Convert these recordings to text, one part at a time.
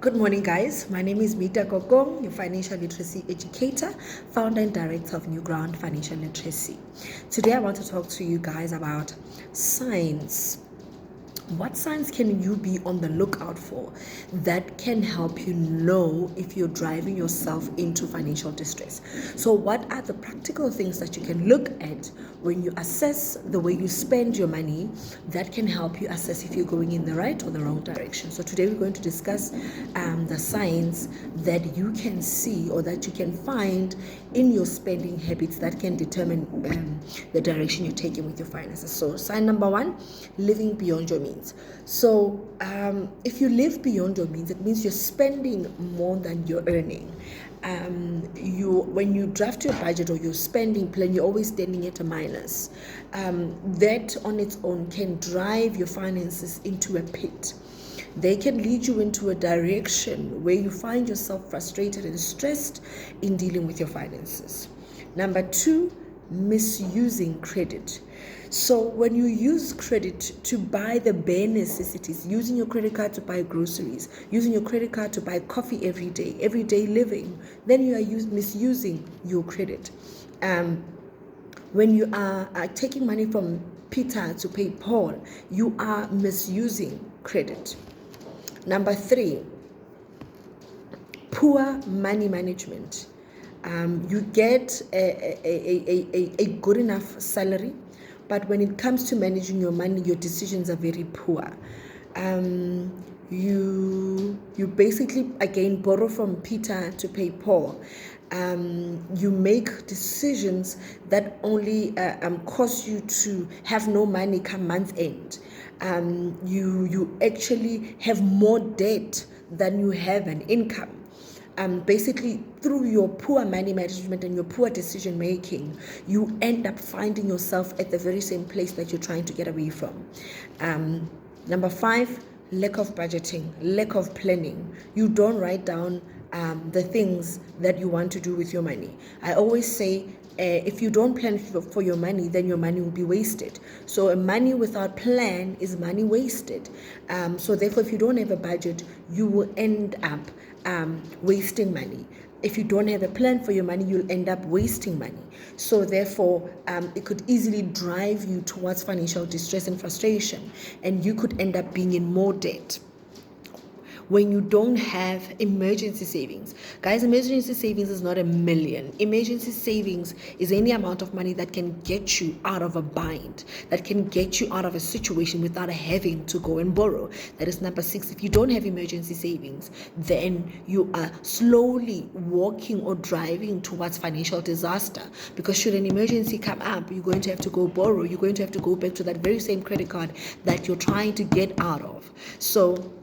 Good morning, guys. My name is Mita Kokong, your financial literacy educator, founder and director of New Ground Financial Literacy. Today, I want to talk to you guys about signs. What signs can you be on the lookout for that can help you know if you're driving yourself into financial distress? So what are the practical things that you can look at when you assess the way you spend your money that can help you assess if you're going in the right or the wrong direction? So today we're going to discuss the signs that you can see or that you can find in your spending habits that can determine the direction you're taking with your finances. So sign number one, living beyond your means. So if you live beyond your means, it means you're spending more than you're earning. When you draft your budget or your spending plan, you're always standing at a minus. That on its own can drive your finances into a pit. They can lead you into a direction where you find yourself frustrated and stressed in dealing with your finances. Number two, misusing credit. So when you use credit to buy the bare necessities, using your credit card to buy groceries, using your credit card to buy coffee everyday living, then you are misusing your credit. When you are taking money from Peter to pay Paul, you are misusing credit. Number three, poor money management. You get a good enough salary, but when it comes to managing your money, your decisions are very poor. You basically again borrow from Peter to pay Paul. You make decisions that only cause you to have no money come month end. You actually have more debt than you have an income. Basically, through your poor money management and your poor decision making, you end up finding yourself at the very same place that you're trying to get away from. Number five, lack of budgeting, lack of planning. You don't write down the things that you want to do with your money. I always say, if you don't plan for your money, then your money will be wasted. So money without plan is money wasted. So therefore, if you don't have a budget, you will end up wasting money. If you don't have a plan for your money, you'll end up wasting money. So therefore, it could easily drive you towards financial distress and frustration, and you could end up being in more debt. When you don't have emergency savings. Guys, emergency savings is not a million. Emergency savings is any amount of money that can get you out of a bind, that can get you out of a situation without having to go and borrow. That is number six. If you don't have emergency savings, then you are slowly walking or driving towards financial disaster, because should an emergency come up, you're going to have to go borrow. You're going to have to go back to that very same credit card that you're trying to get out of. So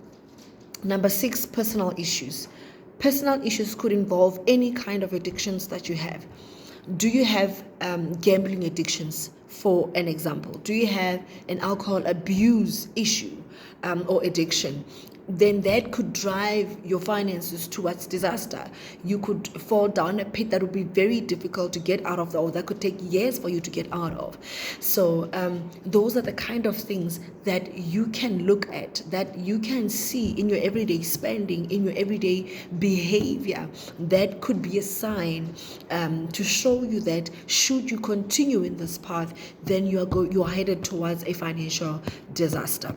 number six, personal issues. Personal issues could involve any kind of addictions that you have. Do you have gambling addictions, for an example? Do you have an alcohol abuse issue or addiction? Then that could drive your finances towards disaster. You could fall down a pit that would be very difficult to get out of, or that could take years for you to get out of. So those are the kind of things that you can look at, that you can see in your everyday spending, in your everyday behavior. That could be a sign to show you that should you continue in this path, then you are headed towards a financial disaster.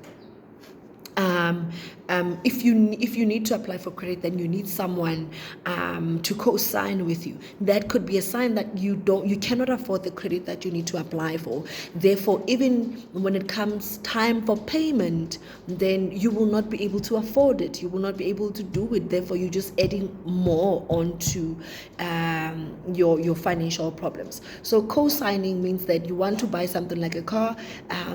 If you need to apply for credit, then you need someone to co-sign with you. That could be a sign that you cannot afford the credit that you need to apply for. Therefore, even when it comes time for payment, then you will not be able to afford it. You will not be able to do it. Therefore, you're just adding more onto your financial problems. So co-signing means that you want to buy something like a car,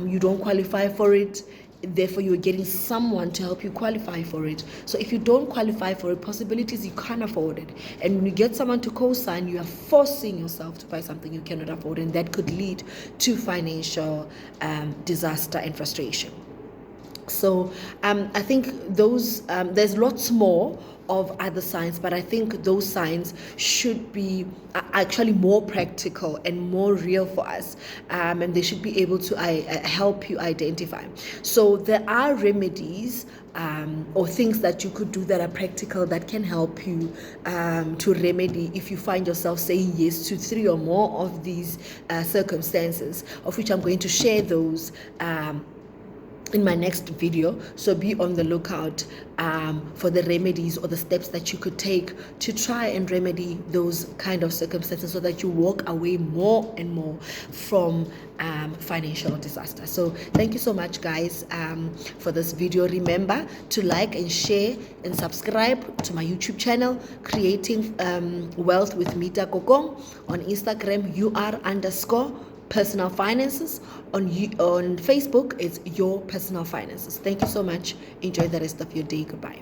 you don't qualify for it. Therefore, you're getting someone to help you qualify for it. So if you don't qualify for it, possibilities you can't afford it. And when you get someone to co-sign, you are forcing yourself to buy something you cannot afford, and that could lead to financial disaster and frustration. So I think those there's lots more of other signs, but I think those signs should be actually more practical and more real for us, and they should be able to help you identify. So there are remedies or things that you could do that are practical that can help you to remedy if you find yourself saying yes to 3 or more of these circumstances, of which I'm going to share those in my next video. So be on the lookout for the remedies or the steps that you could take to try and remedy those kind of circumstances, so that you walk away more and more from financial disaster. So thank you so much, guys, for this video. Remember to like and share and subscribe to my YouTube channel, Creating Wealth with Mita Kokong. On Instagram, UR_personal finances. On Facebook, it's your personal finances. Thank you so much. Enjoy the rest of your day. Goodbye.